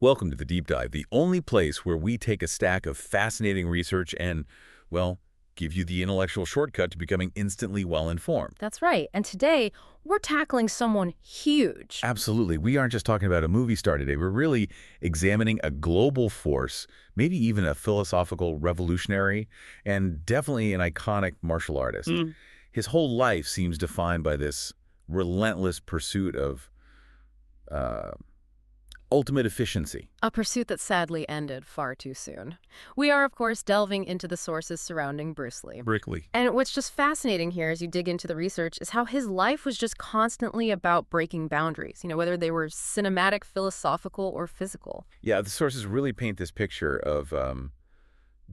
Welcome to the Deep Dive, the only place where we take a stack of fascinating research and, well, give you the intellectual shortcut to becoming instantly well-informed. That's right. And today, we're tackling someone huge. Absolutely. We aren't just talking about a movie star today. We're really examining a global force, maybe even a philosophical revolutionary, and definitely an iconic martial artist. His whole life seems defined by this relentless pursuit of ultimate efficiency. A pursuit that sadly ended far too soon. We are, of course, delving into the sources surrounding Bruce Lee. Brickley. And what's just fascinating here as you dig into the research is how his life was just constantly about breaking boundaries, whether they were cinematic, philosophical, or physical. Yeah, the sources really paint this picture of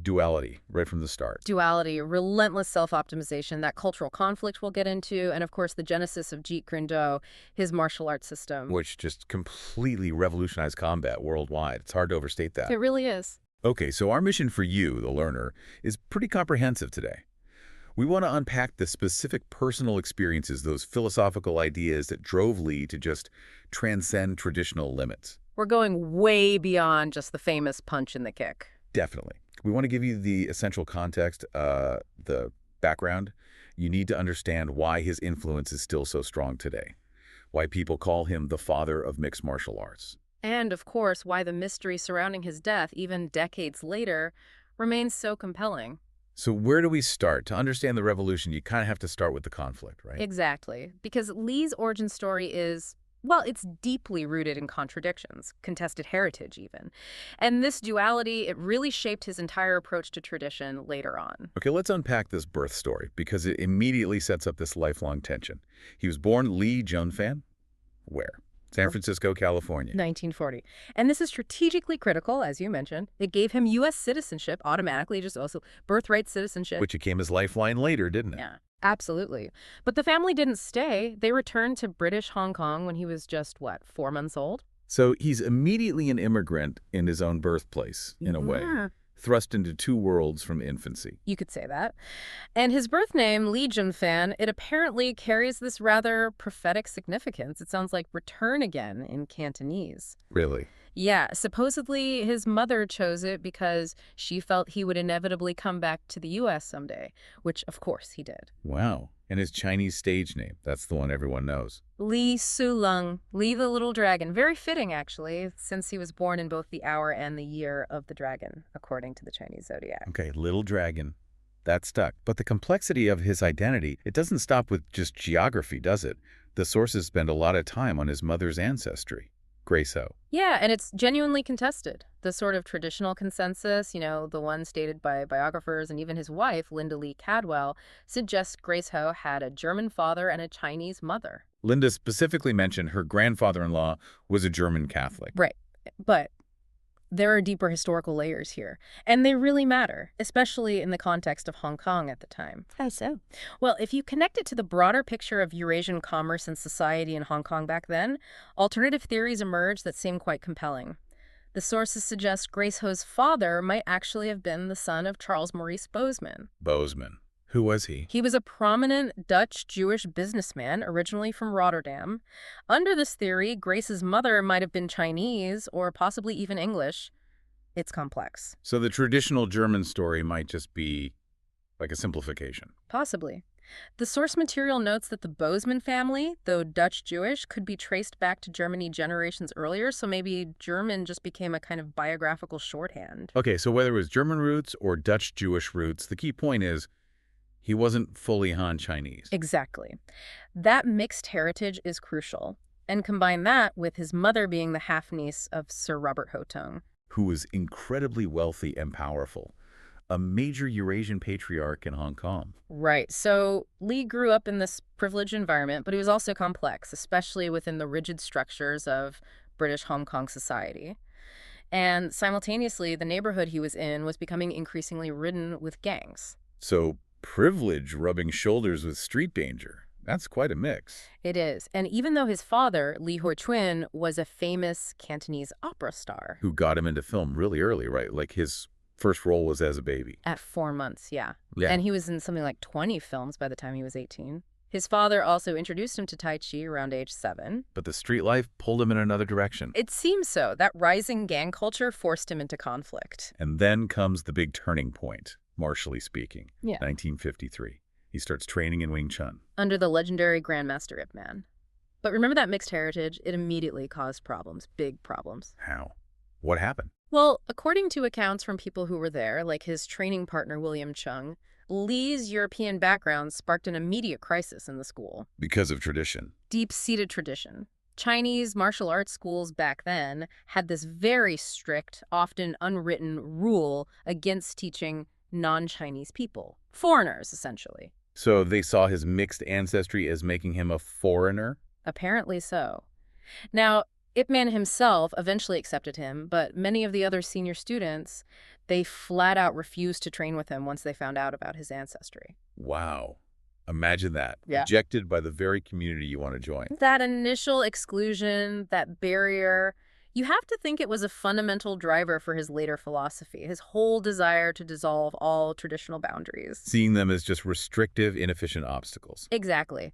duality right from the start. Duality, relentless self-optimization, that cultural conflict we'll get into, and of course the genesis of Jeet Kune Do, his martial arts system. Which just completely revolutionized combat worldwide. It's hard to overstate that. It really is. Okay, so our mission for you, the learner, is pretty comprehensive today. We want to unpack the specific personal experiences, those philosophical ideas that drove Lee to just transcend traditional limits. We're going way beyond just the famous punch and the kick. Definitely. We want to give you the essential context, the background. You need to understand why his influence is still so strong today, why people call him the father of mixed martial arts. And, of course, why the mystery surrounding his death, even decades later, remains so compelling. So where do we start? To understand the revolution, you kind of have to start with the conflict, right? Exactly. Because Lee's origin story is, well, it's deeply rooted in contradictions, contested heritage even. And this duality, it really shaped his entire approach to tradition later on. Okay, let's unpack this birth story because it immediately sets up this lifelong tension. He was born Lee Junfan. Where? San Francisco, California. 1940. And this is strategically critical, as you mentioned. It gave him U.S. citizenship automatically, just also birthright citizenship. Which became his lifeline later, didn't it? Yeah. Absolutely. But the family didn't stay. They returned to British Hong Kong when he was just, 4 months old? So he's immediately an immigrant in his own birthplace, in a way, thrust into two worlds from infancy. You could say that. And his birth name, Lee Junfan, it apparently carries this rather prophetic significance. It sounds like return again in Cantonese. Really? Yeah, supposedly his mother chose it because she felt he would inevitably come back to the U.S. someday, which, of course, he did. Wow. And his Chinese stage name, that's the one everyone knows. Li Sulung, Li the Little Dragon. Very fitting, actually, since he was born in both the hour and the year of the dragon, according to the Chinese zodiac. Okay, Little Dragon. That stuck. But the complexity of his identity, it doesn't stop with just geography, does it? The sources spend a lot of time on his mother's ancestry. Grace Ho. Yeah, and it's genuinely contested. The sort of traditional consensus, the one stated by biographers and even his wife, Linda Lee Cadwell, suggests Grace Ho had a German father and a Chinese mother. Linda specifically mentioned her grandfather-in-law was a German Catholic. Right, but there are deeper historical layers here, and they really matter, especially in the context of Hong Kong at the time. How so? Well, if you connect it to the broader picture of Eurasian commerce and society in Hong Kong back then, alternative theories emerge that seem quite compelling. The sources suggest Grace Ho's father might actually have been the son of Charles Maurice Bozeman. Bozeman. Who was he? He was a prominent Dutch-Jewish businessman, originally from Rotterdam. Under this theory, Grace's mother might have been Chinese or possibly even English. It's complex. So the traditional German story might just be like a simplification. Possibly. The source material notes that the Bozeman family, though Dutch-Jewish, could be traced back to Germany generations earlier, so maybe German just became a kind of biographical shorthand. Okay, so whether it was German roots or Dutch-Jewish roots, the key point is he wasn't fully Han Chinese. Exactly. That mixed heritage is crucial. And combine that with his mother being the half-niece of Sir Robert Hotong, who was incredibly wealthy and powerful, a major Eurasian patriarch in Hong Kong. Right. So Lee grew up in this privileged environment, but he was also complex, especially within the rigid structures of British Hong Kong society. And simultaneously, the neighborhood he was in was becoming increasingly ridden with gangs. So privilege rubbing shoulders with street danger. That's quite a mix. It is. And even though his father, Lee Ho-Chuen, was a famous Cantonese opera star. Who got him into film really early, right? Like his first role was as a baby. At 4 months, yeah. Yeah. And he was in something like 20 films by the time he was 18. His father also introduced him to Tai Chi around age 7. But the street life pulled him in another direction. It seems so. That rising gang culture forced him into conflict. And then comes the big turning point, martially speaking, Yeah. 1953. He starts training in Wing Chun. Under the legendary Grandmaster Ip Man. But remember that mixed heritage? It immediately caused problems, big problems. How? What happened? Well, according to accounts from people who were there, like his training partner William Chung, Lee's European background sparked an immediate crisis in the school. Because of tradition. Deep-seated tradition. Chinese martial arts schools back then had this very strict, often unwritten rule against teaching non-Chinese people. Foreigners, essentially. So they saw his mixed ancestry as making him a foreigner? Apparently so. Now, Ip Man himself eventually accepted him, but many of the other senior students, they flat out refused to train with him once they found out about his ancestry. Wow. Imagine that. Yeah. Rejected by the very community you want to join. That initial exclusion, that barrier, you have to think it was a fundamental driver for his later philosophy, his whole desire to dissolve all traditional boundaries. Seeing them as just restrictive, inefficient obstacles. Exactly.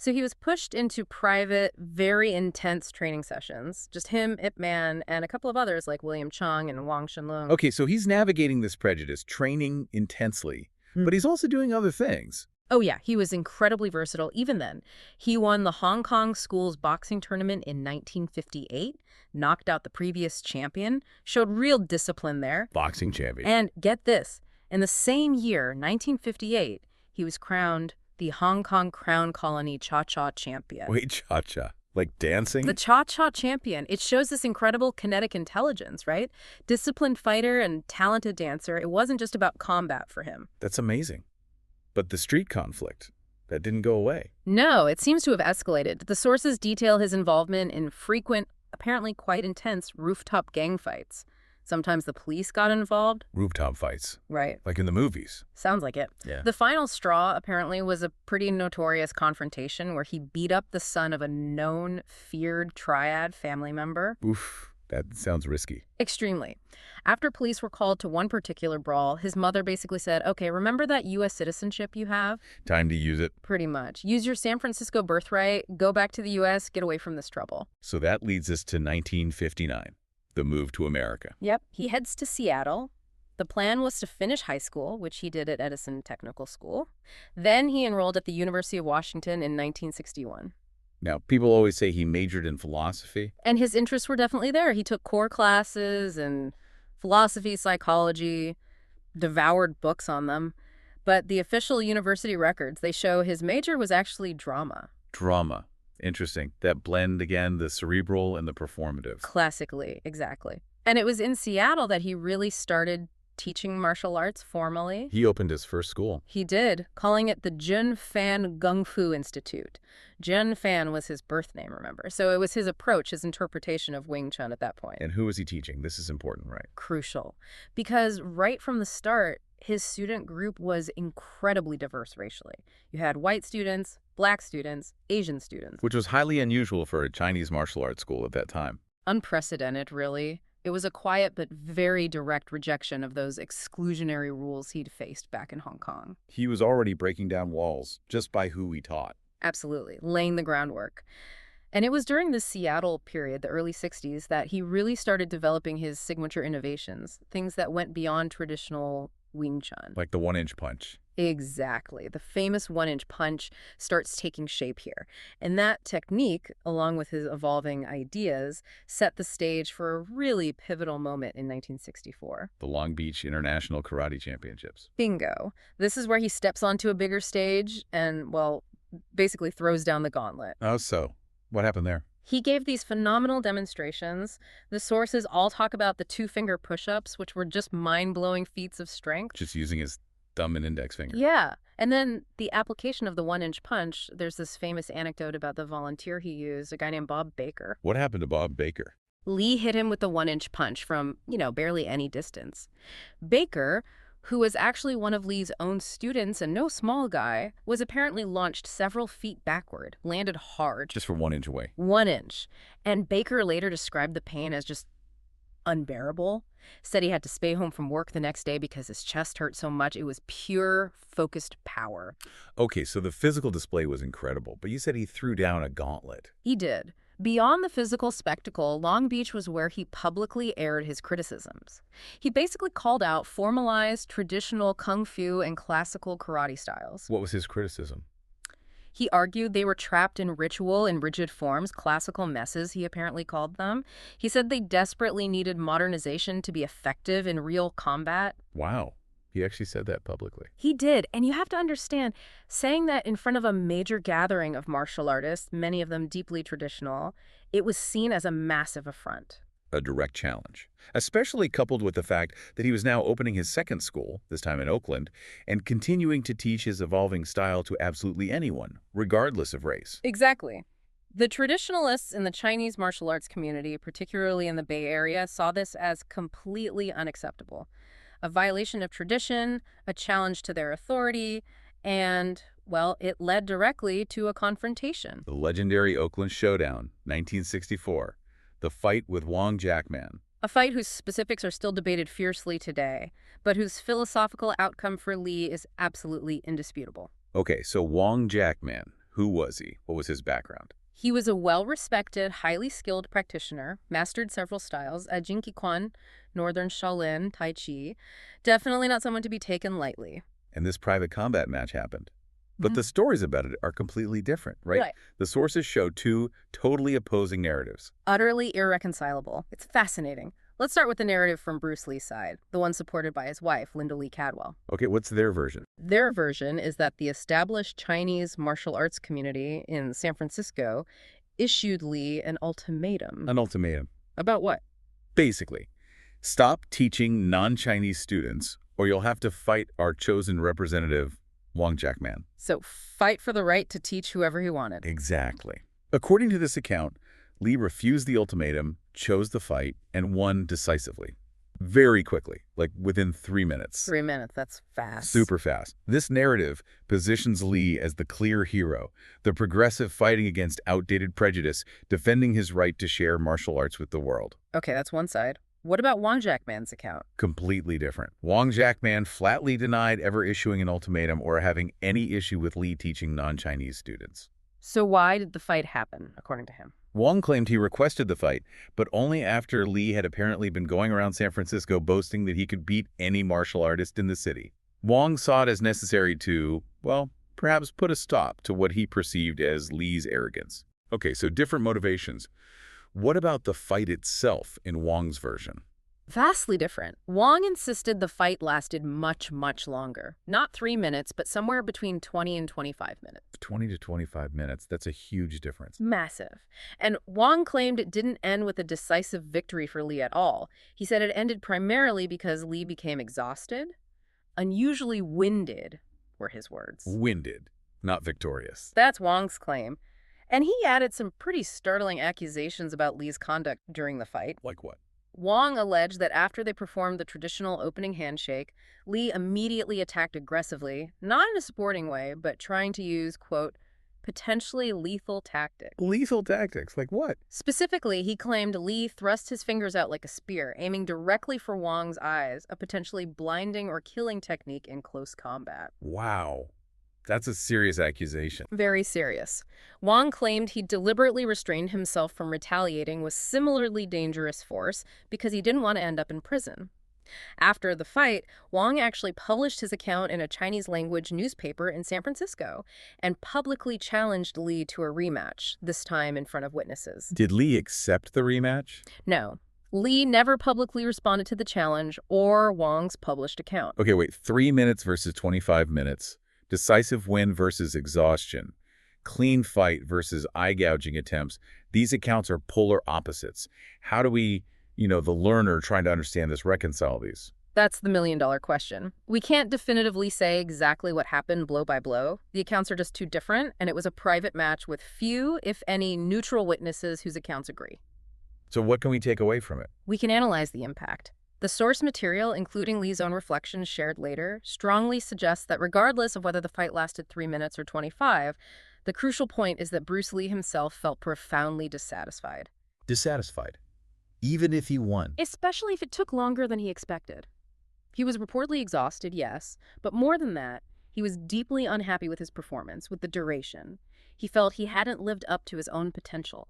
So he was pushed into private, very intense training sessions. Just him, Ip Man, and a couple of others like William Chung and Wang Shenlong. Okay, so he's navigating this prejudice, training intensely, but he's also doing other things. Oh yeah, he was incredibly versatile even then. He won the Hong Kong Schools boxing tournament in 1958, knocked out the previous champion, showed real discipline there. Boxing champion. And get this, in the same year, 1958, he was crowned the Hong Kong Crown Colony Cha-Cha champion. Wait, cha-cha. Like dancing? The Cha-Cha champion. It shows this incredible kinetic intelligence, right? Disciplined fighter and talented dancer. It wasn't just about combat for him. That's amazing. But the street conflict, that didn't go away. No, it seems to have escalated. The sources detail his involvement in frequent, apparently quite intense, rooftop gang fights. Sometimes the police got involved. Rooftop fights. Right. Like in the movies. Sounds like it. Yeah. The final straw, apparently, was a pretty notorious confrontation where he beat up the son of a known, feared triad family member. Oof, that sounds risky. Extremely. After police were called to one particular brawl, his mother basically said, okay, remember that U.S. citizenship you have? Time to use it. Pretty much. Use your San Francisco birthright, go back to the U.S., get away from this trouble. So that leads us to 1959. The move to America. Yep. He heads to Seattle. The plan was to finish high school, which he did at Edison Technical School. Then he enrolled at the University of Washington in 1961. Now, people always say he majored in philosophy. And his interests were definitely there. He took core classes in philosophy, psychology, devoured books on them. But the official university records, they show his major was actually drama. Drama. Interesting. That blend again, the cerebral and the performative. Classically, exactly. And it was in Seattle that he really started teaching martial arts formally. He opened his first school. He did, calling it the Jun Fan Gung Fu Institute. Jun Fan was his birth name, remember? So it was his approach, his interpretation of Wing Chun at that point. And who was he teaching? This is important, right? Crucial. Because right from the start, his student group was incredibly diverse racially. You had white students, black students, Asian students. Which was highly unusual for a Chinese martial arts school at that time. Unprecedented, really. It was a quiet but very direct rejection of those exclusionary rules he'd faced back in Hong Kong. He was already breaking down walls just by who he taught. Absolutely, laying the groundwork. And it was during the Seattle period, the early 60s, that he really started developing his signature innovations, things that went beyond traditional Wing Chun. Like the one-inch punch. Exactly. The famous one-inch punch starts taking shape here. And that technique, along with his evolving ideas, set the stage for a really pivotal moment in 1964. The Long Beach International Karate Championships. Bingo. This is where he steps onto a bigger stage and, well, basically throws down the gauntlet. Oh, so what happened there? He gave these phenomenal demonstrations. The sources all talk about the two-finger push-ups, which were just mind-blowing feats of strength. Just using his thumb and index finger. Yeah. And then the application of the one-inch punch, there's this famous anecdote about the volunteer he used, a guy named Bob Baker. What happened to Bob Baker? Lee hit him with the one-inch punch from, barely any distance. Baker, who was actually one of Lee's own students and no small guy, was apparently launched several feet backward, landed hard. Just from 1 inch away. 1 inch. And Baker later described the pain as just unbearable. Said he had to stay home from work the next day because his chest hurt so much. It was pure, focused power. Okay, so the physical display was incredible, but you said he threw down a gauntlet. He did. Beyond the physical spectacle, Long Beach was where he publicly aired his criticisms. He basically called out formalized, traditional kung fu and classical karate styles. What was his criticism? He argued they were trapped in ritual and rigid forms, classical messes, he apparently called them. He said they desperately needed modernization to be effective in real combat. Wow. He actually said that publicly. He did, and you have to understand, saying that in front of a major gathering of martial artists, many of them deeply traditional, it was seen as a massive affront. A direct challenge, especially coupled with the fact that he was now opening his second school, this time in Oakland, and continuing to teach his evolving style to absolutely anyone, regardless of race. Exactly. The traditionalists in the Chinese martial arts community, particularly in the Bay Area, saw this as completely unacceptable. A violation of tradition, a challenge to their authority, and, well, it led directly to a confrontation. The legendary Oakland Showdown, 1964. The fight with Wong Jackman. A fight whose specifics are still debated fiercely today, but whose philosophical outcome for Lee is absolutely indisputable. Okay, so Wong Jackman, who was he? What was his background? He was a well-respected, highly skilled practitioner, mastered several styles, Jeet Kune Do, Northern Shaolin, Tai Chi. Definitely not someone to be taken lightly. And this private combat match happened. But the stories about it are completely different, right? Right. The sources show two totally opposing narratives. Utterly irreconcilable. It's fascinating. Let's start with the narrative from Bruce Lee's side, the one supported by his wife, Linda Lee Cadwell. Okay, what's their version? Their version is that the established Chinese martial arts community in San Francisco issued Lee an ultimatum. An ultimatum. About what? Basically, stop teaching non-Chinese students or you'll have to fight our chosen representative, Wong Jackman. So fight for the right to teach whoever he wanted. Exactly. According to this account, Lee refused the ultimatum, chose the fight, and won decisively. Very quickly, like within 3 minutes. 3 minutes, that's fast. Super fast. This narrative positions Lee as the clear hero, the progressive fighting against outdated prejudice, defending his right to share martial arts with the world. Okay, that's one side. What about Wong Jackman's account? Completely different. Wong Jackman flatly denied ever issuing an ultimatum or having any issue with Lee teaching non-Chinese students. So why did the fight happen, according to him? Wong claimed he requested the fight, but only after Lee had apparently been going around San Francisco boasting that he could beat any martial artist in the city. Wong saw it as necessary to, well, perhaps put a stop to what he perceived as Lee's arrogance. Okay, so different motivations. What about the fight itself in Wong's version? Vastly different. Wong insisted the fight lasted much, much longer. Not 3 minutes, but somewhere between 20 and 25 minutes. 20 to 25 minutes. That's a huge difference. Massive. And Wong claimed it didn't end with a decisive victory for Lee at all. He said it ended primarily because Lee became exhausted, unusually winded, were his words. Winded, not victorious. That's Wong's claim. And he added some pretty startling accusations about Lee's conduct during the fight. Like what? Wong alleged that after they performed the traditional opening handshake, Lee immediately attacked aggressively, not in a sporting way, but trying to use, quote, potentially lethal tactics. Lethal tactics? Like what? Specifically, he claimed Lee thrust his fingers out like a spear, aiming directly for Wong's eyes, a potentially blinding or killing technique in close combat. Wow. That's a serious accusation. Very serious. Wong claimed he deliberately restrained himself from retaliating with similarly dangerous force because he didn't want to end up in prison. After the fight, Wong actually published his account in a Chinese-language newspaper in San Francisco and publicly challenged Lee to a rematch, this time in front of witnesses. Did Lee accept the rematch? No. Lee never publicly responded to the challenge or Wong's published account. Okay, wait. 3 minutes versus 25 minutes. Decisive win versus exhaustion. Clean fight versus eye-gouging attempts. These accounts are polar opposites. How do we, the learner trying to understand this, reconcile these? That's the million-dollar question. We can't definitively say exactly what happened blow by blow. The accounts are just too different, and it was a private match with few, if any, neutral witnesses whose accounts agree. So what can we take away from it? We can analyze the impact. The source material, including Lee's own reflections shared later, strongly suggests that regardless of whether the fight lasted 3 minutes or 25, the crucial point is that Bruce Lee himself felt profoundly dissatisfied. Dissatisfied. even if he won. especially if it took longer than he expected. He was reportedly exhausted, yes, but more than that, he was deeply unhappy with his performance, with the duration. He felt he hadn't lived up to his own potential.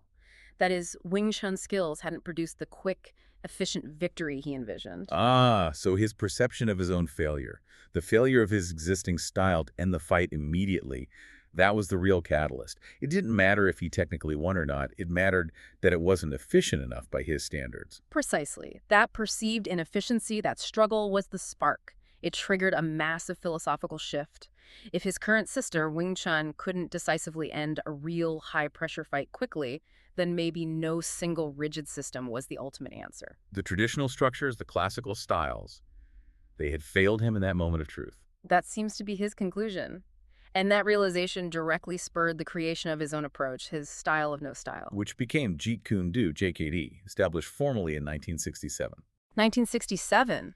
That his Wing Chun skills hadn't produced the quick, efficient victory he envisioned. Ah, so his perception of his own failure, the failure of his existing style to end the fight immediately, that was the real catalyst. It didn't matter if he technically won or not. It mattered that it wasn't efficient enough by his standards. Precisely. That perceived inefficiency, that struggle, was the spark. It triggered a massive philosophical shift. If his current sister, Wing Chun, couldn't decisively end a real high-pressure fight quickly, then maybe no single rigid system was the ultimate answer. The traditional structures, the classical styles, they had failed him in that moment of truth. That seems to be his conclusion. And that realization directly spurred the creation of his own approach, his style of no style. Which became Jeet Kune Do, JKD, established formally in 1967. 1967.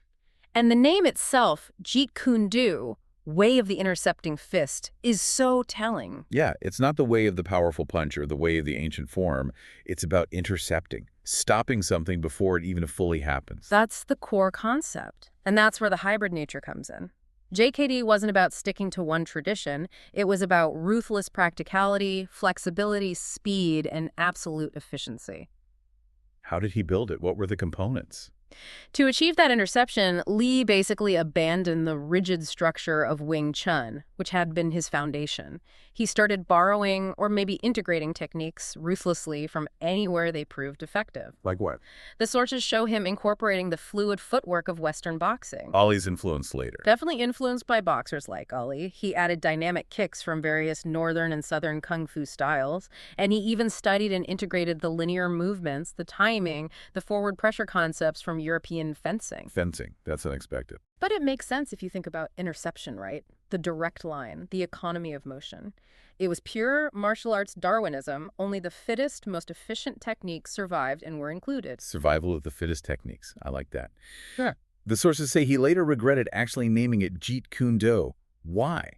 And the name itself, Jeet Kune Do, Way of the Intercepting Fist, is so telling. Yeah, it's not the way of the powerful punch or the way of the ancient form. It's about intercepting, stopping something before it even fully happens. That's the core concept. And that's where the hybrid nature comes in. JKD wasn't about sticking to one tradition. It was about ruthless practicality, flexibility, speed, and absolute efficiency. How did he build it? What were the components? To achieve that interception, Lee basically abandoned the rigid structure of Wing Chun, which had been his foundation. He started borrowing or maybe integrating techniques ruthlessly from anywhere they proved effective. Like what? The sources show him incorporating the fluid footwork of Western boxing. Ali's influence later. Definitely influenced by boxers like Ali. He added dynamic kicks from various northern and southern kung fu styles, and he even studied and integrated the linear movements, the timing, the forward pressure concepts from European fencing. Fencing, that's unexpected. But it makes sense if you think about interception, right? The direct line, the economy of motion. It was pure martial arts Darwinism, only the fittest, most efficient techniques survived and were included. Survival of the fittest techniques. I like that. Sure. The sources say he later regretted actually naming it Jeet Kune Do. Why?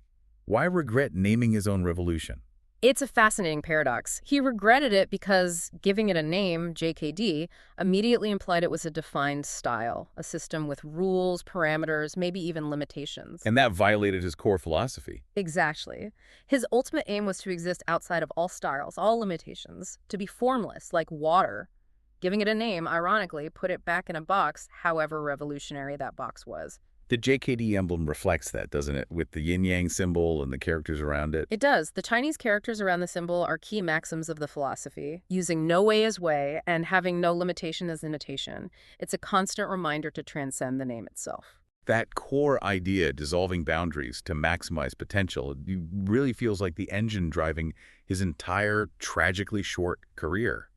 Why regret naming his own revolution? It's a fascinating paradox. He regretted it because giving it a name, JKD, immediately implied it was a defined style, a system with rules, parameters, maybe even limitations. And that violated his core philosophy. Exactly. His ultimate aim was to exist outside of all styles, all limitations, to be formless, like water. Giving it a name, ironically, put it back in a box, however revolutionary that box was. The JKD emblem reflects that, doesn't it? With the yin-yang symbol and the characters around it. It does. The Chinese characters around the symbol are key maxims of the philosophy, using no way as way and having no limitation as limitation. It's a constant reminder to transcend the name itself. That core idea, dissolving boundaries to maximize potential, it really feels like the engine driving his entire tragically short career.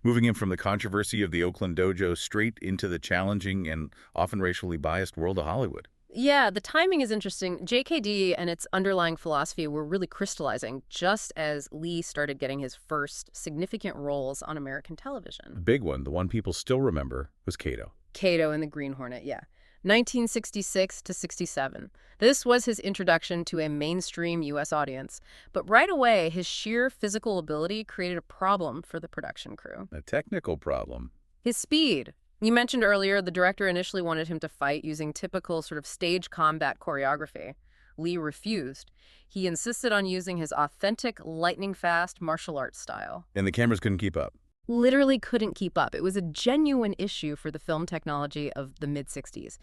Moving him from the controversy of the Oakland dojo straight into the challenging and often racially biased world of Hollywood. Yeah, the timing is interesting. JKD and its underlying philosophy were really crystallizing just as Lee started getting his first significant roles on American The television. big one, the one people still remember, was Kato. Kato and the Green Hornet, yeah. 1966 to 67. This was his introduction to a mainstream U.S. audience, but right away, his sheer physical ability created a problem for the production crew. A technical problem. His speed. You mentioned earlier the director initially wanted him to fight using typical sort of stage combat choreography. Lee refused. He insisted on using his authentic, lightning-fast martial arts style. And the cameras couldn't keep up. Literally couldn't keep up. It was a genuine issue for the film technology of the mid-60s.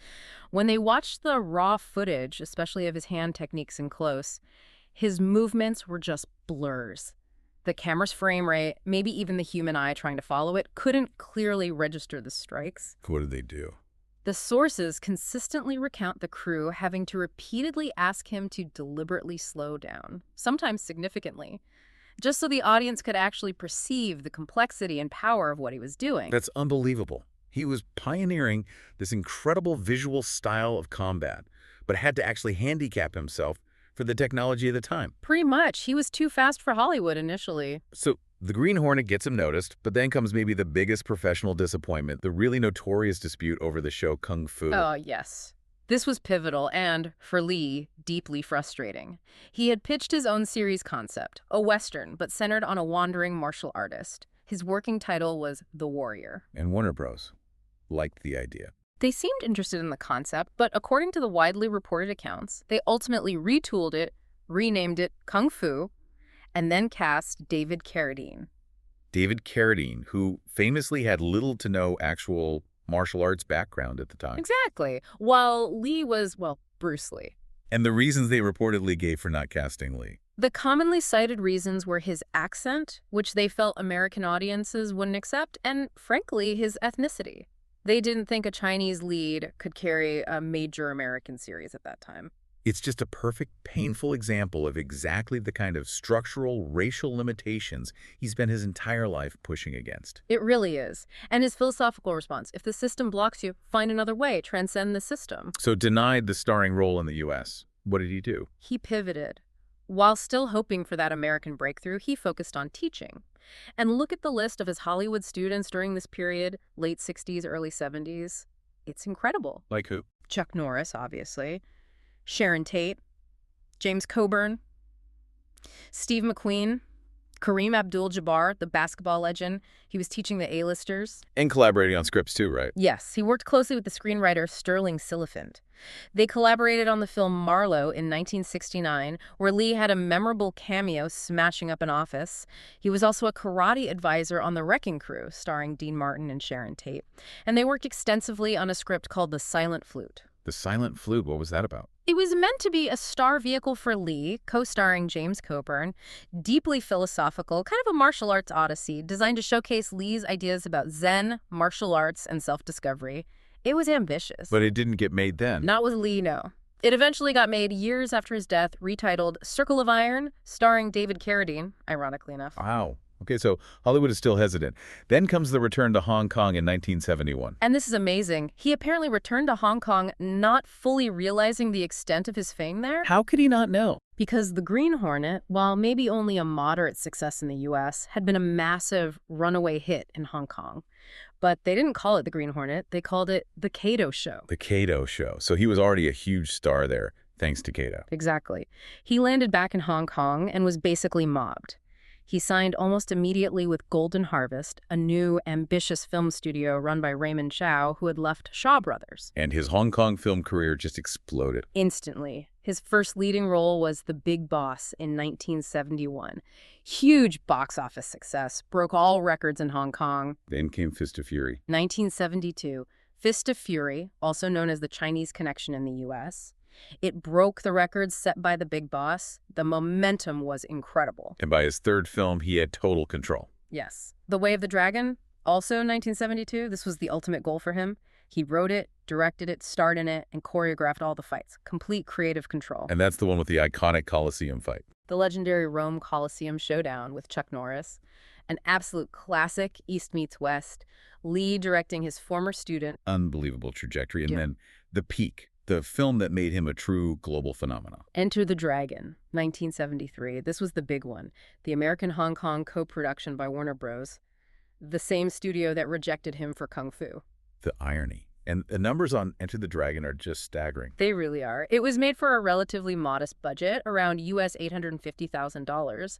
When they watched the raw footage, especially of his hand techniques in close, his movements were just blurs. The camera's frame rate, maybe even the human eye trying to follow it, couldn't clearly register the strikes. What did they do? The sources consistently recount the crew having to repeatedly ask him to deliberately slow down, sometimes significantly, just so the audience could actually perceive the complexity and power of what he was doing. That's unbelievable. He was pioneering this incredible visual style of combat, but had to actually handicap himself for the technology of the time. Pretty much. He was too fast for Hollywood initially. So the Green Hornet gets him noticed, but then comes maybe the biggest professional disappointment, the really notorious dispute over the show Kung Fu. Oh, yes. This was pivotal and, for Lee, deeply frustrating. He had pitched his own series concept, a Western, but centered on a wandering martial artist. His working title was The Warrior. And Warner Bros. Liked the idea. They seemed interested in the concept, but according to the widely reported accounts, they ultimately retooled it, renamed it Kung Fu, and then cast David Carradine. David Carradine, who famously had little to no actual martial arts background at the time. Exactly. While Lee was, well, Bruce Lee. And the reasons they reportedly gave for not casting Lee. The commonly cited reasons were his accent, which they felt American audiences wouldn't accept, and frankly, his ethnicity. They didn't think a Chinese lead could carry a major American series at that time. It's just a perfect, painful example of exactly the kind of structural, racial limitations he spent his entire life pushing against. It really is. And his philosophical response, if the system blocks you, find another way, transcend the system. So denied the starring role in the U.S. What did he do? He pivoted. While still hoping for that American breakthrough, he focused on teaching. And look at the list of his Hollywood students during this period, late 60s, early 70s. It's incredible. Like who? Chuck Norris, obviously. Sharon Tate. James Coburn. Steve McQueen. Kareem Abdul-Jabbar, the basketball legend. He was teaching the A-listers. And collaborating on scripts too, right? Yes, he worked closely with the screenwriter Sterling Siliphant. They collaborated on the film Marlowe in 1969, where Lee had a memorable cameo smashing up an office. He was also a karate advisor on The Wrecking Crew, starring Dean Martin and Sharon Tate. And they worked extensively on a script called The Silent Flute. The Silent Flute, what was that about? It was meant to be a star vehicle for Lee, co-starring James Coburn, deeply philosophical, kind of a martial arts odyssey designed to showcase Lee's ideas about Zen, martial arts, and self-discovery. It was ambitious. But it didn't get made then. Not with Lee, no. It eventually got made years after his death, retitled Circle of Iron, starring David Carradine, ironically enough. Wow. Okay, so Hollywood is still hesitant. Then comes the return to Hong Kong in 1971. And this is amazing. He apparently returned to Hong Kong not fully realizing the extent of his fame there. How could he not know? Because The Green Hornet, while maybe only a moderate success in the U.S., had been a massive runaway hit in Hong Kong. But they didn't call it The Green Hornet. They called it The Kato Show. The Kato Show. So he was already a huge star there, thanks to Kato. Exactly. He landed back in Hong Kong and was basically mobbed. He signed almost immediately with Golden Harvest, a new, ambitious film studio run by Raymond Chow, who had left Shaw Brothers. And his Hong Kong film career just exploded. Instantly. His first leading role was The Big Boss in 1971. Huge box office success, broke all records in Hong Kong. Then came Fist of Fury. 1972, Fist of Fury, also known as The Chinese Connection in the U.S., it broke the records set by The Big Boss. The momentum was incredible. And by his third film, he had total control. Yes. The Way of the Dragon, also 1972. This was the ultimate goal for him. He wrote it, directed it, starred in it, and choreographed all the fights. Complete creative control. And that's the one with the iconic Coliseum fight. The legendary Rome Coliseum showdown with Chuck Norris. An absolute classic, East meets West. Lee directing his former student. Unbelievable trajectory. And then the peak. The film that made him a true global phenomenon. Enter the Dragon, 1973. This was the big one. The American-Hong Kong co-production by Warner Bros., the same studio that rejected him for Kung Fu. The irony. And the numbers on Enter the Dragon are just staggering. They really are. It was made for a relatively modest budget, around US $850,000.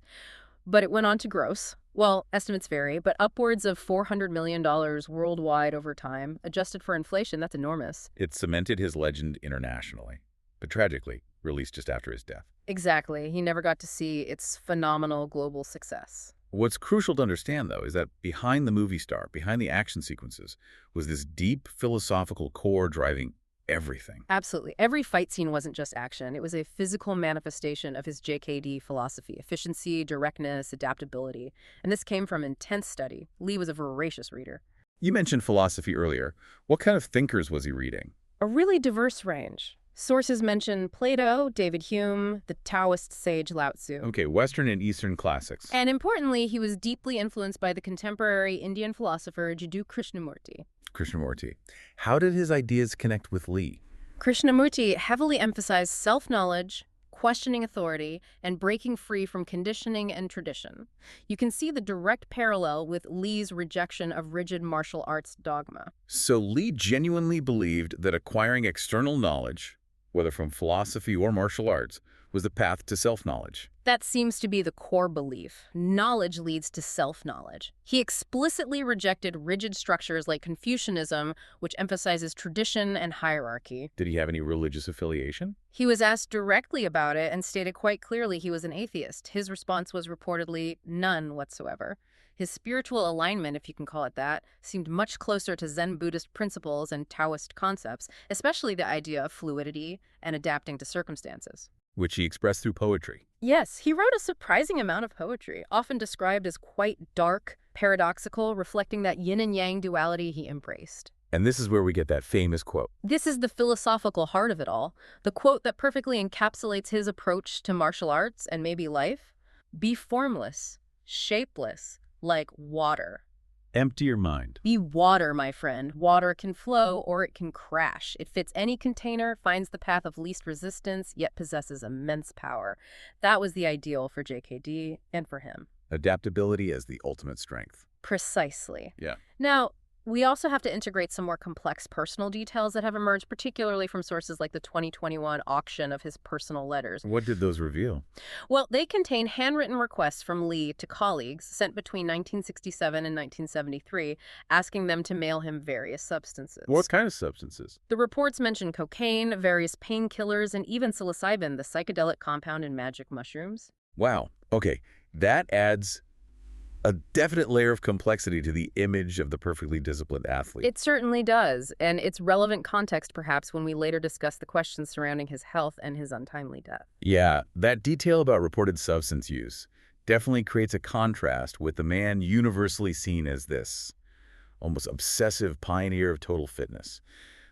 But it went on to gross. Well, estimates vary, but upwards of $400 million worldwide over time. Adjusted for inflation, that's enormous. It cemented his legend internationally, but tragically released just after his death. Exactly. He never got to see its phenomenal global success. What's crucial to understand, though, is that behind the movie star, behind the action sequences, was this deep philosophical core driving everything. Absolutely. Every fight scene wasn't just action. It was a physical manifestation of his JKD philosophy, efficiency, directness, adaptability. And this came from intense study. Lee was a voracious reader. You mentioned philosophy earlier. What kind of thinkers was he reading? A really diverse range. Sources mention Plato, David Hume, the Taoist sage Lao Tzu. Okay, Western and Eastern classics. And importantly, he was deeply influenced by the contemporary Indian philosopher Jiddu Krishnamurti. Krishnamurti. How did his ideas connect with Lee? Krishnamurti heavily emphasized self-knowledge, questioning authority, and breaking free from conditioning and tradition. You can see the direct parallel with Lee's rejection of rigid martial arts dogma. So Lee genuinely believed that acquiring external knowledge, whether from philosophy or martial arts, was the path to self-knowledge. That seems to be the core belief. Knowledge leads to self-knowledge. He explicitly rejected rigid structures like Confucianism, which emphasizes tradition and hierarchy. Did he have any religious affiliation? He was asked directly about it and stated quite clearly he was an atheist. His response was reportedly none whatsoever. His spiritual alignment, if you can call it that, seemed much closer to Zen Buddhist principles and Taoist concepts, especially the idea of fluidity and adapting to circumstances. Which he expressed through poetry. Yes, he wrote a surprising amount of poetry, often described as quite dark, paradoxical, reflecting that yin and yang duality he embraced. And this is where we get that famous quote. This is the philosophical heart of it all, the quote that perfectly encapsulates his approach to martial arts and maybe life. Be formless, shapeless, like water. Empty your mind. Be water, my friend. Water can flow or it can crash. It fits any container, finds the path of least resistance, yet possesses immense power. That was the ideal for JKD and for him. Adaptability as the ultimate strength. Precisely. Yeah. Now, we also have to integrate some more complex personal details that have emerged, particularly from sources like the 2021 auction of his personal letters. What did those reveal? Well, they contain handwritten requests from Lee to colleagues sent between 1967 and 1973, asking them to mail him various substances. What kind of substances? The reports mention cocaine, various painkillers, and even psilocybin, the psychedelic compound in magic mushrooms. Wow. Okay. That adds a definite layer of complexity to the image of the perfectly disciplined athlete. It certainly does, and it's relevant context perhaps when we later discuss the questions surrounding his health and his untimely death. Yeah, that detail about reported substance use definitely creates a contrast with the man universally seen as this almost obsessive pioneer of total fitness.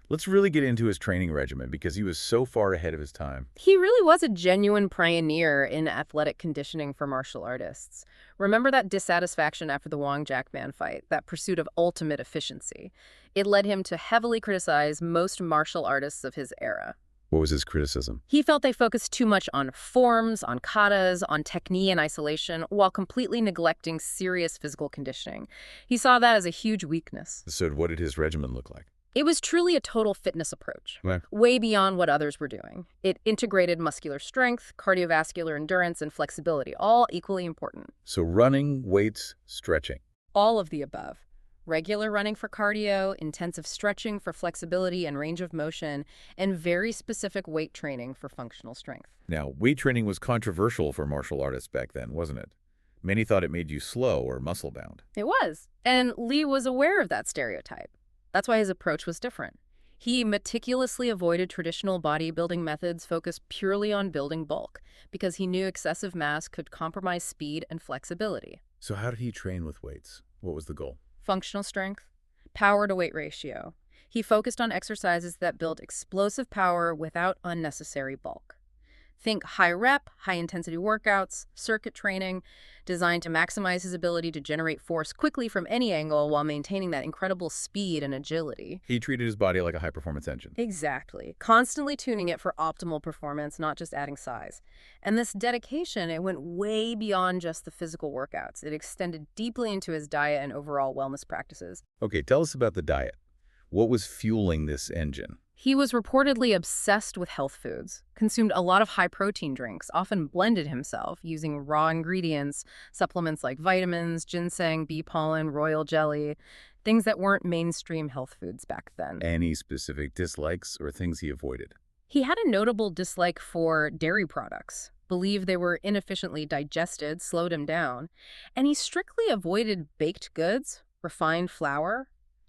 Let's really get into his training regimen because he was so far ahead of his time. He really was a genuine pioneer in athletic conditioning for martial artists. Remember that dissatisfaction after the Wang Jackman fight, that pursuit of ultimate efficiency? It led him to heavily criticize most martial artists of his era. What was his criticism? He felt they focused too much on forms, on katas, on technique and isolation, while completely neglecting serious physical conditioning. He saw that as a huge weakness. So what did his regimen look like? It was truly a total fitness approach, Right. way beyond what others were doing. It integrated muscular strength, cardiovascular endurance, and flexibility, all equally important. So running, weights, stretching. All of the above. Regular running for cardio, intensive stretching for flexibility and range of motion, and very specific weight training for functional strength. Now, weight training was controversial for martial artists back then, wasn't it? Many thought it made you slow or muscle-bound. It was. And Lee was aware of that stereotype. That's why his approach was different. He meticulously avoided traditional bodybuilding methods focused purely on building bulk because he knew excessive mass could compromise speed and flexibility. So how did he train with weights? What was the goal? Functional strength, power to weight ratio. He focused on exercises that built explosive power without unnecessary bulk. Think high rep, high intensity workouts, circuit training, designed to maximize his ability to generate force quickly from any angle while maintaining that incredible speed and agility. He treated his body like a high-performance engine. Exactly. Constantly tuning it for optimal performance, not just adding size. And this dedication, it went way beyond just the physical workouts. It extended deeply into his diet and overall wellness practices. Okay, tell us about the diet. What was fueling this engine? He was reportedly obsessed with health foods, consumed a lot of high-protein drinks, often blended himself using raw ingredients, supplements like vitamins, ginseng, bee pollen, royal jelly, things that weren't mainstream health foods back then. Any specific dislikes or things he avoided? He had a notable dislike for dairy products, believed they were inefficiently digested, slowed him down, and he strictly avoided baked goods, refined flour,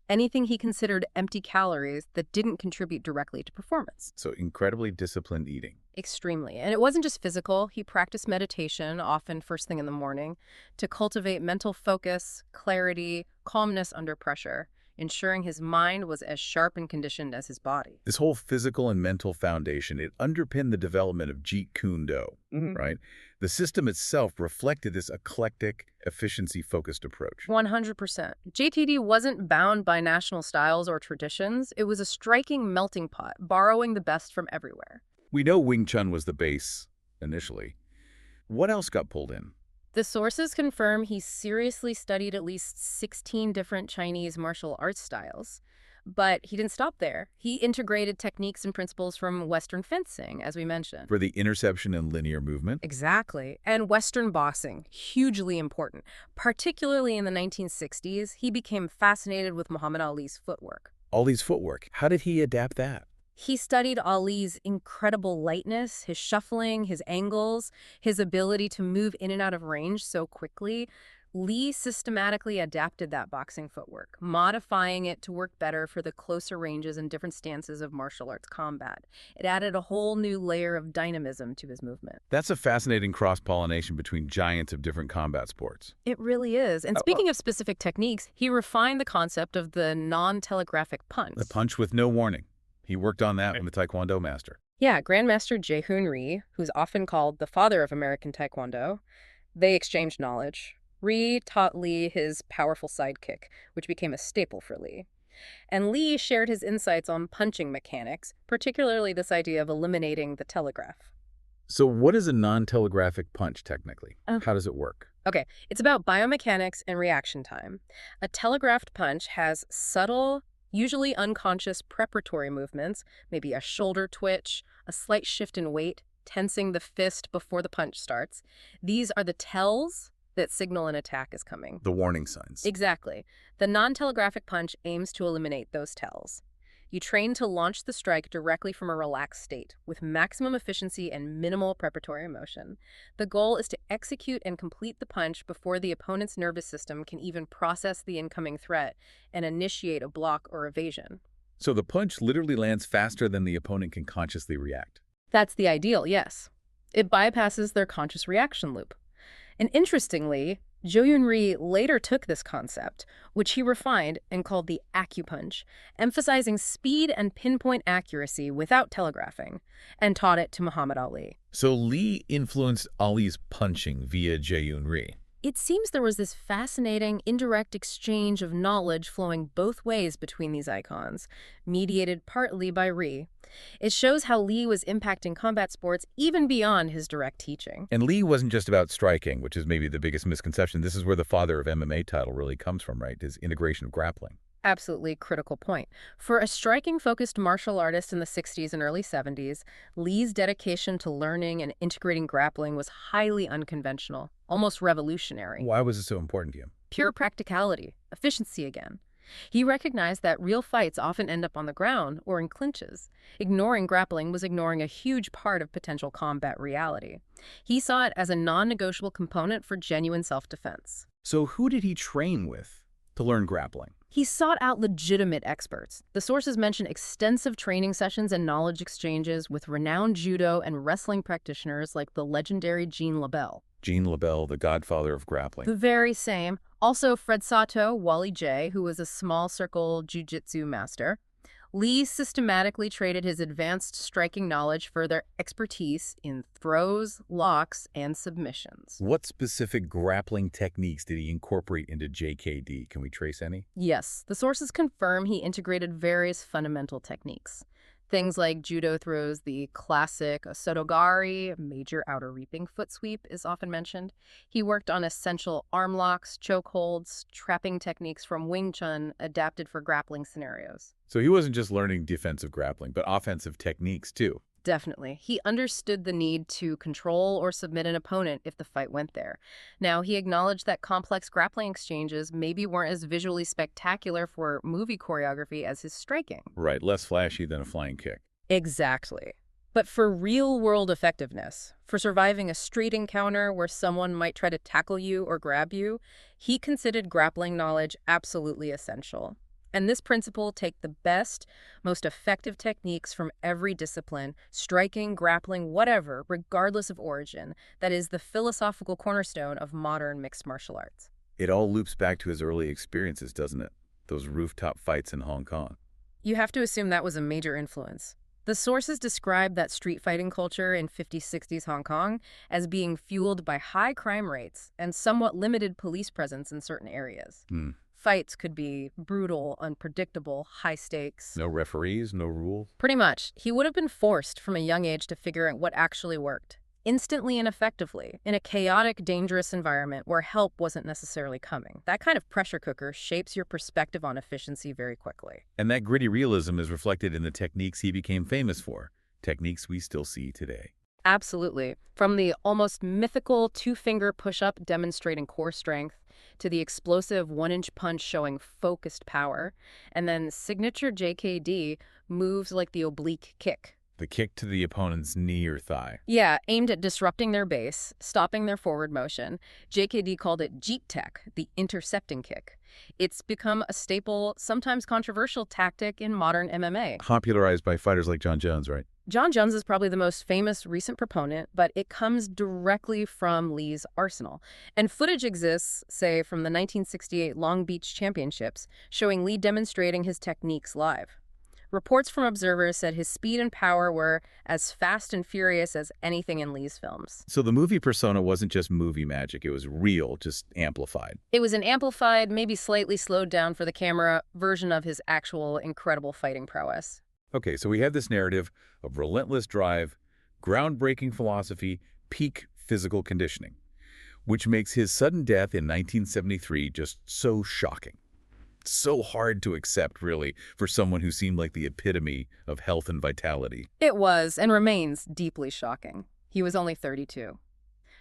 anything he considered empty calories that didn't contribute directly to performance. So incredibly disciplined eating. Extremely. And it wasn't just physical. He practiced meditation, often first thing in the morning, to cultivate mental focus, clarity, calmness under pressure, ensuring his mind was as sharp and conditioned as his body. This whole physical and mental foundation, it underpinned the development of Jeet Kune Do, right? The system itself reflected this eclectic, efficiency-focused approach. 100%. JTD wasn't bound by national styles or traditions. It was a striking melting pot, borrowing the best from everywhere. We know Wing Chun was the base, initially. What else got pulled in? The sources confirm he seriously studied at least 16 different Chinese martial arts styles. But he didn't stop there. He integrated techniques and principles from Western fencing, as we mentioned. For the interception and linear movement? Exactly. And Western boxing, hugely important. Particularly in the 1960s, he became fascinated with Muhammad Ali's footwork. Ali's footwork. How did he adapt that? He studied Ali's incredible lightness, his shuffling, his angles, his ability to move in and out of range so quickly. Lee systematically adapted that boxing footwork, modifying it to work better for the closer ranges and different stances of martial arts combat. It added a whole new layer of dynamism to his movement. That's a fascinating cross-pollination between giants of different combat sports. It really is. And speaking of specific techniques, he refined the concept of the non-telegraphic punch. The punch with no warning. He worked on that with the Taekwondo master. Yeah, Grandmaster Jae-hoon Rhee, who's often called the father of American Taekwondo, they exchanged knowledge. Rhee taught Lee his powerful sidekick, which became a staple for Lee. And Lee shared his insights on punching mechanics, particularly this idea of eliminating the telegraph. So what is a non-telegraphic punch technically? How does it work? Okay, it's about biomechanics and reaction time. A telegraphed punch has subtle, usually unconscious preparatory movements, maybe a shoulder twitch, a slight shift in weight, tensing the fist before the punch starts. These are the tells that signal an attack is coming. The warning signs. Exactly. The non-telegraphic punch aims to eliminate those tells. You train to launch the strike directly from a relaxed state, with maximum efficiency and minimal preparatory motion. The goal is to execute and complete the punch before the opponent's nervous system can even process the incoming threat and initiate a block or evasion. So the punch literally lands faster than the opponent can consciously react. That's the ideal, yes. It bypasses their conscious reaction loop. And interestingly, Jae-hoon Rhee later took this concept, which he refined and called the acupunch, emphasizing speed and pinpoint accuracy without telegraphing, and taught it to Muhammad Ali. So Lee influenced Ali's punching via Jae-hoon Rhee. It seems there was this fascinating, indirect exchange of knowledge flowing both ways between these icons, mediated partly by Rhee. It shows how Lee was impacting combat sports even beyond his direct teaching. And Lee wasn't just about striking, which is maybe the biggest misconception. This is where the father of MMA title really comes from, right? His integration of grappling. Absolutely critical point. For a striking-focused martial artist in the 60s and early 70s, Lee's dedication to learning and integrating grappling was highly unconventional, almost revolutionary. Why was it so important to him? Pure practicality, efficiency again. He recognized that real fights often end up on the ground or in clinches. Ignoring grappling was ignoring a huge part of potential combat reality. He saw it as a non-negotiable component for genuine self-defense. So who did he train with to learn grappling? He sought out legitimate experts. The sources mention extensive training sessions and knowledge exchanges with renowned judo and wrestling practitioners like the legendary Jean LaBelle. Jean LaBelle, the godfather of grappling. The very same. Also Fred Sato, Wally J., who was a small circle jiu-jitsu master. Lee systematically traded his advanced striking knowledge for their expertise in throws, locks, and submissions. What specific grappling techniques did he incorporate into JKD? Can we trace any? Yes, the sources confirm he integrated various fundamental techniques. Things like judo throws, the classic sotogari, major outer reaping foot sweep, is often mentioned. He worked on essential arm locks, chokeholds, trapping techniques from Wing Chun adapted for grappling scenarios. So he wasn't just learning defensive grappling, but offensive techniques too. Definitely. He understood the need to control or submit an opponent if the fight went there. Now, he acknowledged that complex grappling exchanges maybe weren't as visually spectacular for movie choreography as his striking. Right, less flashy than a flying kick. Exactly. But for real-world effectiveness, for surviving a street encounter where someone might try to tackle you or grab you, he considered grappling knowledge absolutely essential. And this principle take the best, most effective techniques from every discipline, striking, grappling, whatever, regardless of origin. That is the philosophical cornerstone of modern mixed martial arts. It all loops back to his early experiences, doesn't it? Those rooftop fights in Hong Kong. You have to assume that was a major influence. The sources describe that street fighting culture in 50s, 60s Hong Kong as being fueled by high crime rates and somewhat limited police presence in certain areas. Fights could be brutal, unpredictable, high stakes. No referees, no rules? Pretty much. He would have been forced from a young age to figure out what actually worked. instantly and effectively, in a chaotic, dangerous environment where help wasn't necessarily coming. That kind of pressure cooker shapes your perspective on efficiency very quickly. And that gritty realism is reflected in the techniques he became famous for, techniques we still see today. Absolutely. From the almost mythical two-finger push-up demonstrating core strength to the explosive one-inch punch showing focused power, and then signature JKD moves like the oblique kick. The kick to the opponent's knee or thigh. Yeah, aimed at disrupting their base, stopping their forward motion. JKD called it Jeet Tech, the intercepting kick. It's become a staple, sometimes controversial tactic in modern MMA. Popularized by fighters like John Jones, right? John Jones is probably the most famous recent proponent, but it comes directly from Lee's arsenal. And footage exists, say, from the 1968 Long Beach Championships, showing Lee demonstrating his techniques live. Reports from observers said his speed and power were as fast and furious as anything in Lee's films. So the movie persona wasn't just movie magic, it was real, just amplified. It was an amplified, maybe slightly slowed down for the camera version of his actual incredible fighting prowess. Okay, so we have this narrative of relentless drive, groundbreaking philosophy, peak physical conditioning, which makes his sudden death in 1973 just so shocking. So hard to accept, really, for someone who seemed like the epitome of health and vitality. It was, and remains, deeply shocking. He was only 32.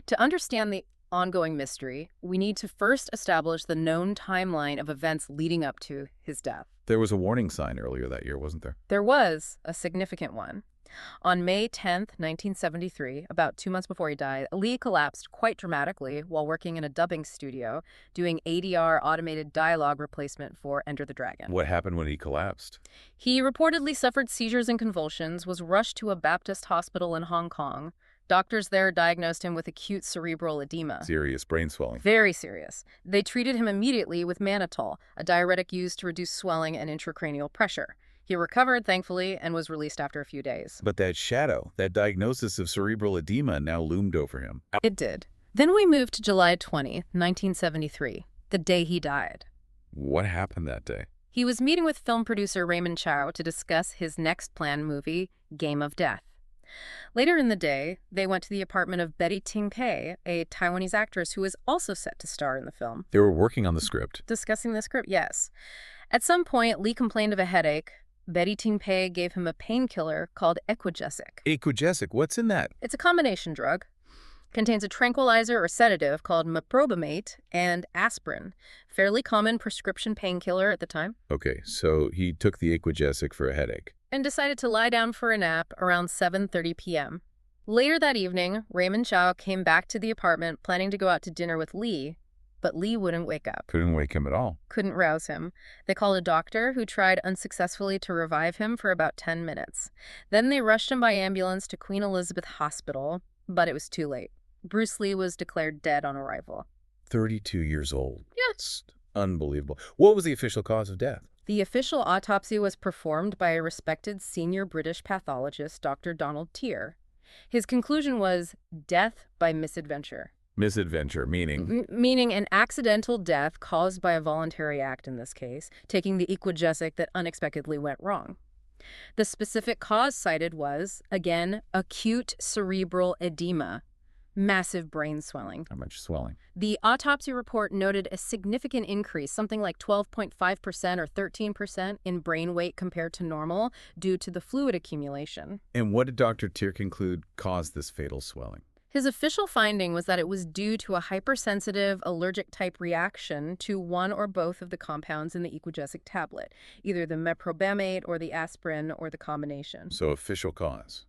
To understand the ongoing mystery, we need to first establish the known timeline of events leading up to his death. There was a warning sign earlier that year, wasn't there? There was a significant one. On May 10, 1973, about 2 months before he died, Lee collapsed quite dramatically while working in a dubbing studio, doing ADR automated dialogue replacement for Enter the Dragon. What happened when he collapsed? He reportedly suffered seizures and convulsions, was rushed to a Baptist hospital in Hong Kong. Doctors there diagnosed him with acute cerebral edema. Serious brain swelling. Very serious. They treated him immediately with mannitol, a diuretic used to reduce swelling and intracranial pressure. He recovered, thankfully, and was released after a few days. But that shadow, that diagnosis of cerebral edema now loomed over him. It did. Then we moved to July 20, 1973, the day he died. What happened that day? He was meeting with film producer Raymond Chow to discuss his next planned movie, Game of Death. Later in the day, they went to the apartment of Betty Ting-pei, a Taiwanese actress who was also set to star in the film. They were working on the script. Discussing the script, yes. At some point, Lee complained of a headache. Betty Ting-pei gave him a painkiller called Equigesic. Equigesic, what's in that? It's a combination drug. Contains a tranquilizer or sedative called meprobamate and aspirin, fairly common prescription painkiller at the time. Okay, so he took the Equigesic for a headache. And decided to lie down for a nap around 7:30 p.m. Later that evening, Raymond Chow came back to the apartment planning to go out to dinner with Lee, but Lee wouldn't wake up. Couldn't wake him at all. Couldn't rouse him. They called a doctor who tried unsuccessfully to revive him for about 10 minutes. Then they rushed him by ambulance to Queen Elizabeth Hospital, but it was too late. Bruce Lee was declared dead on arrival. 32 years old. Yes. Unbelievable. What was the official cause of death? The official autopsy was performed by a respected senior British pathologist, Dr. Donald Tier. His conclusion was death by misadventure. Misadventure, meaning? Meaning an accidental death caused by a voluntary act in this case, taking the Equigesic that unexpectedly went wrong. The specific cause cited was, again, acute cerebral edema, massive brain swelling. How much swelling? The autopsy report noted a significant increase, something like 12.5% or 13% in brain weight compared to normal due to the fluid accumulation. And what did Dr. Tier conclude caused this fatal swelling? His official finding was that it was due to a hypersensitive allergic-type reaction to one or both of the compounds in the Equigesic tablet, either the meprobamate or the aspirin or the combination. So official cause.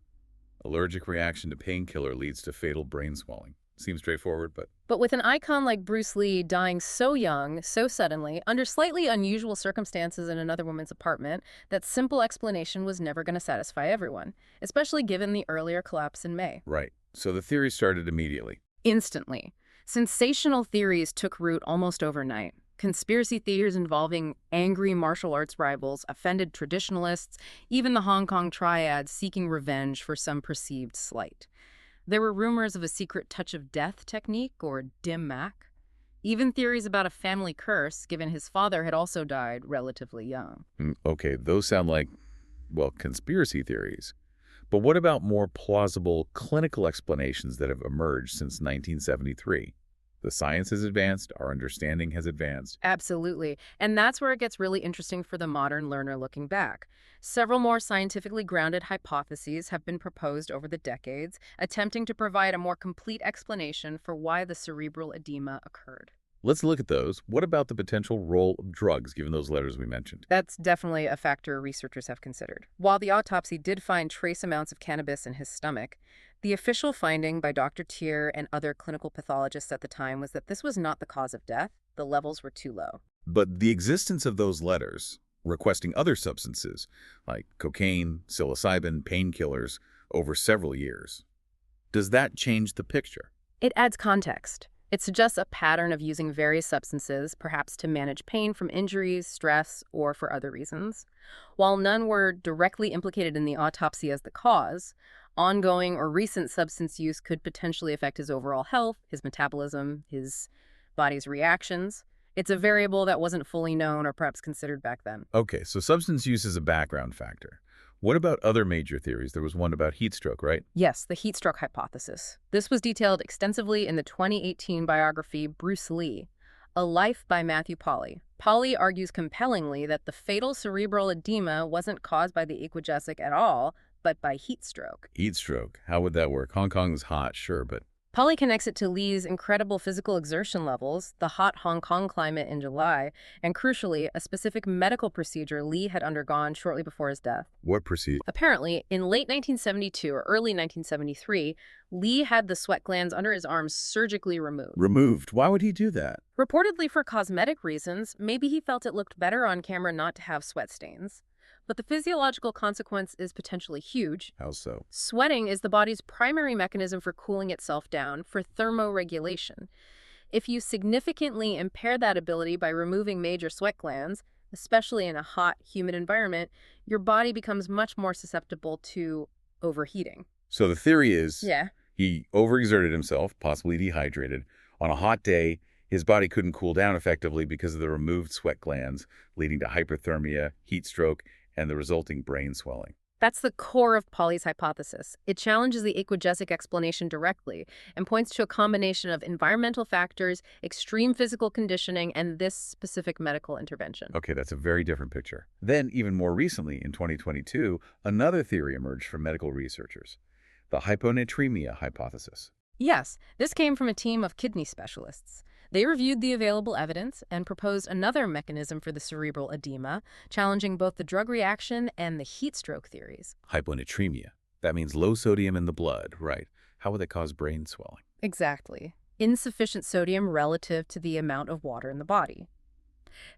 Allergic reaction to painkiller leads to fatal brain swelling. Seems straightforward, but... But with an icon like Bruce Lee dying so young, so suddenly, under slightly unusual circumstances in another woman's apartment, that simple explanation was never going to satisfy everyone, especially given the earlier collapse in May. Right. So the theory started immediately. Instantly. Sensational theories took root almost overnight. Conspiracy theories involving angry martial arts rivals, offended traditionalists, even the Hong Kong triad seeking revenge for some perceived slight. There were rumors of a secret touch of death technique, or dim mak. Even theories about a family curse, given his father had also died relatively young. Okay, those sound like, well, conspiracy theories. But what about more plausible clinical explanations that have emerged since 1973? The science has advanced, our understanding has advanced. Absolutely. And that's where it gets really interesting for the modern learner looking back. Several more scientifically grounded hypotheses have been proposed over the decades, attempting to provide a more complete explanation for why the cerebral edema occurred. Let's look at those. What about the potential role of drugs, given those letters we mentioned? That's definitely a factor researchers have considered. While the autopsy did find trace amounts of cannabis in his stomach, the official finding by Dr. Tier and other clinical pathologists at the time was that this was not the cause of death. The levels were too low. But the existence of those letters, requesting other substances like cocaine, psilocybin, painkillers, over several years, does that change the picture? It adds context. It suggests a pattern of using various substances, perhaps to manage pain from injuries, stress, or for other reasons. While none were directly implicated in the autopsy as the cause, ongoing or recent substance use could potentially affect his overall health, his metabolism, his body's reactions. It's a variable that wasn't fully known or perhaps considered back then. Okay, so substance use is a background factor. What about other major theories? There was one about heat stroke, right? Yes, the heat stroke hypothesis. This was detailed extensively in the 2018 biography Bruce Lee, A Life by Matthew Polly. Polly argues compellingly that the fatal cerebral edema wasn't caused by the aquagesic at all, but by heat stroke. Heat stroke. How would that work? Hong Kong's hot, sure, but Polly connects it to Lee's incredible physical exertion levels, the hot Hong Kong climate in July, and crucially, a specific medical procedure Lee had undergone shortly before his death. what procedure? Apparently, in late 1972 or early 1973, Lee had the sweat glands under his arms surgically removed. Removed. Why would he do that? Reportedly for cosmetic reasons, maybe he felt it looked better on camera not to have sweat stains. But the physiological consequence is potentially huge. How so? Sweating is the body's primary mechanism for cooling itself down, for thermoregulation. If you significantly impair that ability by removing major sweat glands, especially in a hot, humid environment, your body becomes much more susceptible to overheating. So the theory is Yeah. he overexerted himself, possibly dehydrated. On a hot day, his body couldn't cool down effectively because of the removed sweat glands, leading to hyperthermia, heat stroke, and the resulting brain swelling. That's the core of Polly's hypothesis. It challenges the aquagesic explanation directly and points to a combination of environmental factors, extreme physical conditioning, and this specific medical intervention. Okay, that's a very different picture. Then, even more recently, in 2022, another theory emerged from medical researchers, the hyponatremia hypothesis. Yes, this came from a team of kidney specialists. They reviewed the available evidence and proposed another mechanism for the cerebral edema, challenging both the drug reaction and the heat stroke theories. Hyponatremia. That means low sodium in the blood, right? How would that cause brain swelling? Exactly. Insufficient sodium relative to the amount of water in the body.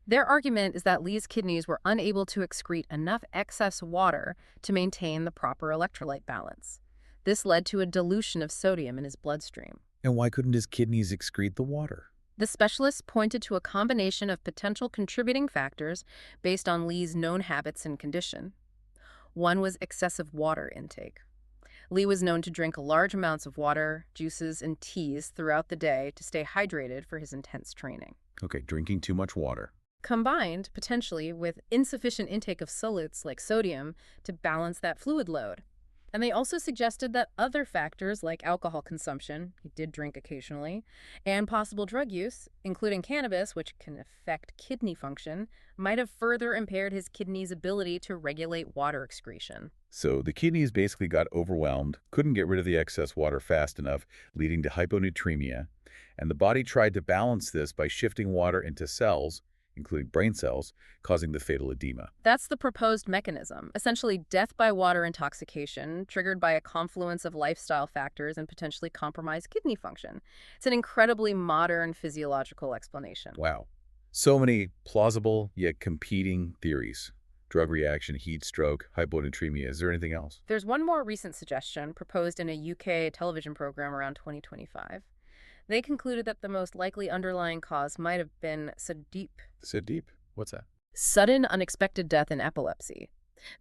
Their argument is that Lee's kidneys were unable to excrete enough excess water to maintain the proper electrolyte balance. This led to a dilution of sodium in his bloodstream. And why couldn't his kidneys excrete the water? The specialists pointed to a combination of potential contributing factors based on Lee's known habits and condition. One was excessive water intake. Lee was known to drink large amounts of water, juices, and teas throughout the day to stay hydrated for his intense training. Okay, drinking too much water. Combined, potentially, with insufficient intake of solutes like sodium to balance that fluid load. And they also suggested that other factors like alcohol consumption, he did drink occasionally, and possible drug use, including cannabis, which can affect kidney function, might have further impaired his kidneys' ability to regulate water excretion. So the kidneys basically got overwhelmed, couldn't get rid of the excess water fast enough, leading to hyponatremia. And the body tried to balance this by shifting water into cells, including brain cells, causing the fatal edema. That's the proposed mechanism, essentially death by water intoxication, triggered by a confluence of lifestyle factors and potentially compromised kidney function. It's an incredibly modern physiological explanation. Wow. So many plausible yet competing theories. Drug reaction, heat stroke, hyponatremia. Is there anything else? There's one more recent suggestion proposed in a UK television program around 2025. They concluded that the most likely underlying cause might have been SUDEP. SUDEP? What's that? Sudden unexpected death in epilepsy.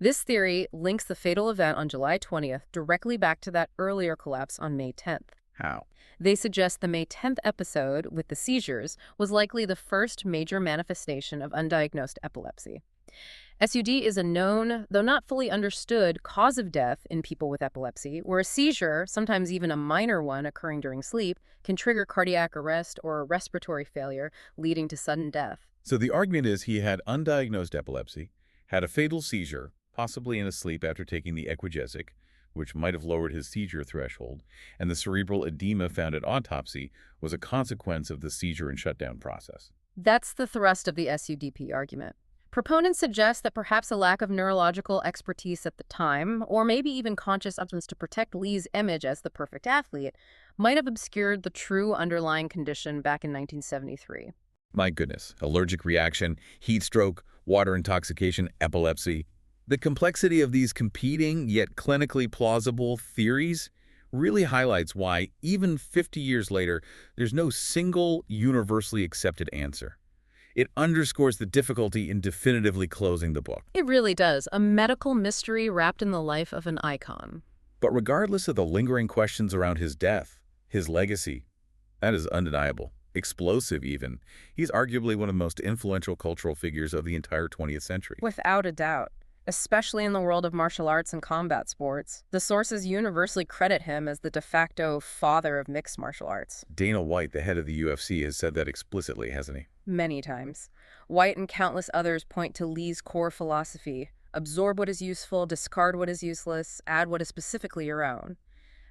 This theory links the fatal event on July 20th directly back to that earlier collapse on May 10th. How? They suggest the May 10th episode with the seizures was likely the first major manifestation of undiagnosed epilepsy. SUD is a known, though not fully understood, cause of death in people with epilepsy, where a seizure, sometimes even a minor one occurring during sleep, can trigger cardiac arrest or respiratory failure, leading to sudden death. So the argument is he had undiagnosed epilepsy, had a fatal seizure, possibly in his sleep after taking the Equigesic, which might have lowered his seizure threshold, and the cerebral edema found at autopsy was a consequence of the seizure and shutdown process. That's the thrust of the SUDP argument. Proponents suggest that perhaps a lack of neurological expertise at the time, or maybe even conscious efforts to protect Lee's image as the perfect athlete, might have obscured the true underlying condition back in 1973. My goodness, allergic reaction, heat stroke, water intoxication, epilepsy. The complexity of these competing yet clinically plausible theories really highlights why, even 50 years later, there's no single universally accepted answer. It underscores the difficulty in definitively closing the book. It really does. A medical mystery wrapped in the life of an icon. But regardless of the lingering questions around his death, his legacy, that is undeniable, explosive even. He's arguably one of the most influential cultural figures of the entire 20th century. Without a doubt. Especially in the world of martial arts and combat sports. The sources universally credit him as the de facto father of mixed martial arts. Dana White, the head of the UFC, has said that explicitly, hasn't he? Many times. White and countless others point to Lee's core philosophy: absorb what is useful, discard what is useless, add what is specifically your own.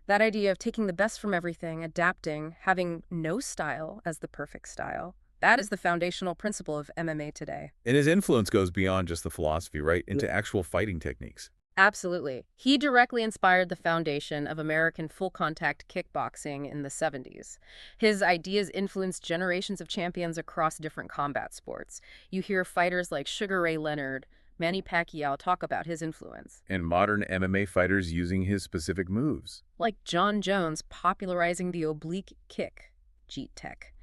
That idea of taking the best from everything, adapting, having no style as the perfect style. That is the foundational principle of MMA today. And his influence goes beyond just the philosophy, right, into actual fighting techniques. Absolutely. He directly inspired the foundation of American full-contact kickboxing in the 70s. His ideas influenced generations of champions across different combat sports. You hear fighters like Sugar Ray Leonard, Manny Pacquiao talk about his influence. And modern MMA fighters using his specific moves. Like John Jones popularizing the oblique kick, Jeet Tech.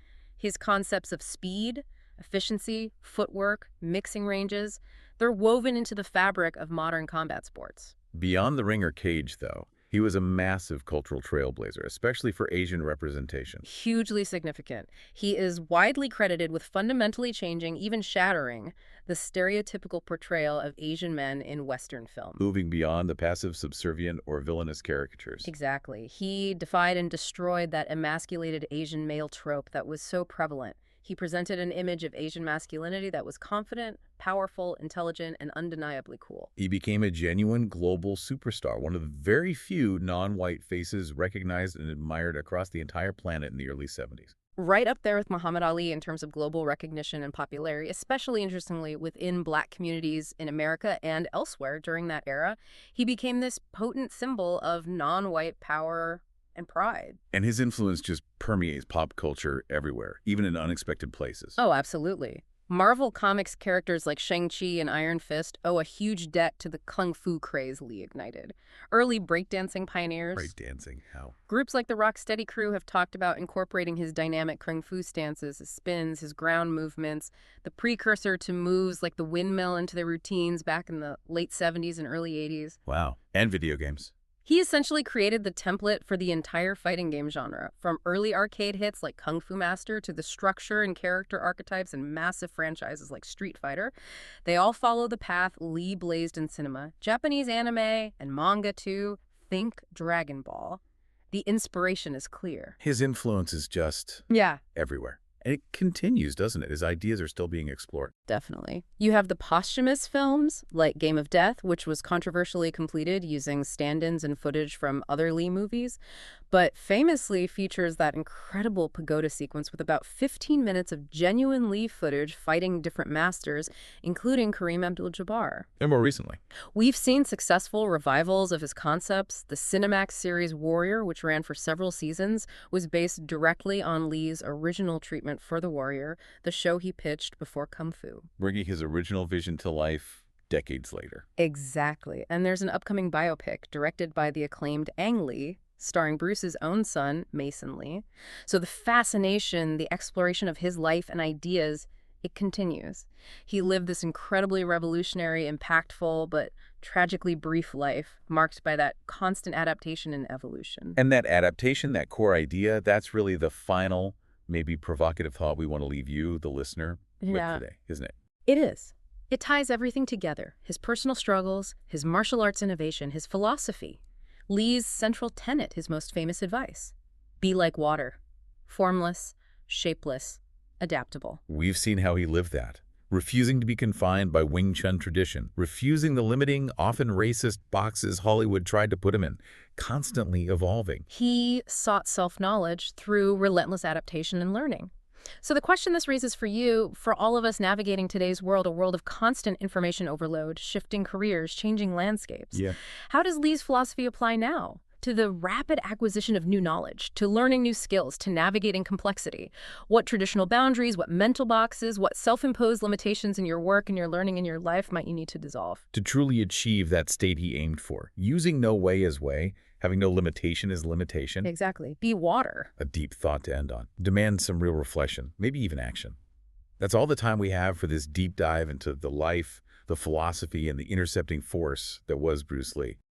His concepts of speed, efficiency, footwork, mixing ranges, they're woven into the fabric of modern combat sports. Beyond the ring or cage, though, he was a massive cultural trailblazer, especially for Asian representation. Hugely significant. He is widely credited with fundamentally changing, even shattering, the stereotypical portrayal of Asian men in Western film. Moving beyond the passive, subservient, or villainous caricatures. Exactly. He defied and destroyed that emasculated Asian male trope that was so prevalent. He presented an image of Asian masculinity that was confident, powerful, intelligent, and undeniably cool. He became a genuine global superstar, one of the very few non-white faces recognized and admired across the entire planet in the early 70s. Right up there with Muhammad Ali in terms of global recognition and popularity, especially interestingly within Black communities in America and elsewhere during that era. He became this potent symbol of non-white power and pride. And his influence just permeates pop culture everywhere, even in unexpected places. Oh, absolutely. Marvel Comics characters like Shang-Chi and Iron Fist owe a huge debt to the kung fu craze Lee ignited. Early breakdancing pioneers. Breakdancing, how? Groups like the Rocksteady crew have talked about incorporating his dynamic kung fu stances, his spins, his ground movements, the precursor to moves like the windmill into their routines back in the late 70s and early 80s. Wow. And video games. He essentially created the template for the entire fighting game genre, from early arcade hits like Kung Fu Master to the structure and character archetypes and massive franchises like Street Fighter. They all follow the path Lee blazed in cinema. Japanese anime and manga too. Think Dragon Ball. The inspiration is clear. His influence is just everywhere. And it continues, doesn't it? His ideas are still being explored. Definitely. You have the posthumous films, like Game of Death, which was controversially completed using stand-ins and footage from other Lee movies, but famously features that incredible pagoda sequence with about 15 minutes of genuine Lee footage fighting different masters, including Kareem Abdul-Jabbar. And more recently. We've seen successful revivals of his concepts. The Cinemax series Warrior, which ran for several seasons, was based directly on Lee's original treatment for the Warrior, the show he pitched before Kung Fu. Bringing his original vision to life decades later. Exactly. And there's an upcoming biopic directed by the acclaimed Ang Lee, starring Bruce's own son, Mason Lee. So the fascination, the exploration of his life and ideas, it continues. He lived this incredibly revolutionary, impactful, but tragically brief life, marked by that constant adaptation and evolution. And that adaptation, that core idea, that's really the final, maybe provocative thought we want to leave you, the listener, with today, isn't it? It is. It ties everything together: his personal struggles, his martial arts innovation, his philosophy. Lee's central tenet, his most famous advice: be like water, formless, shapeless, adaptable. We've seen how he lived that, refusing to be confined by Wing Chun tradition, refusing the limiting, often racist boxes Hollywood tried to put him in, constantly evolving. He sought self-knowledge through relentless adaptation and learning. So the question this raises for you, for all of us navigating today's world, a world of constant information overload, shifting careers, changing landscapes, Yeah. how does Lee's philosophy apply now to the rapid acquisition of new knowledge, to learning new skills, to navigating complexity? What traditional boundaries, what mental boxes, what self-imposed limitations in your work and your learning in your life might you need to dissolve? To truly achieve that state he aimed for, using no way as way, having no limitation as limitation. Exactly. Be water. A deep thought to end on. Demands some real reflection, maybe even action. That's all the time we have for this deep dive into the life, the philosophy, and the intercepting force that was Bruce Lee.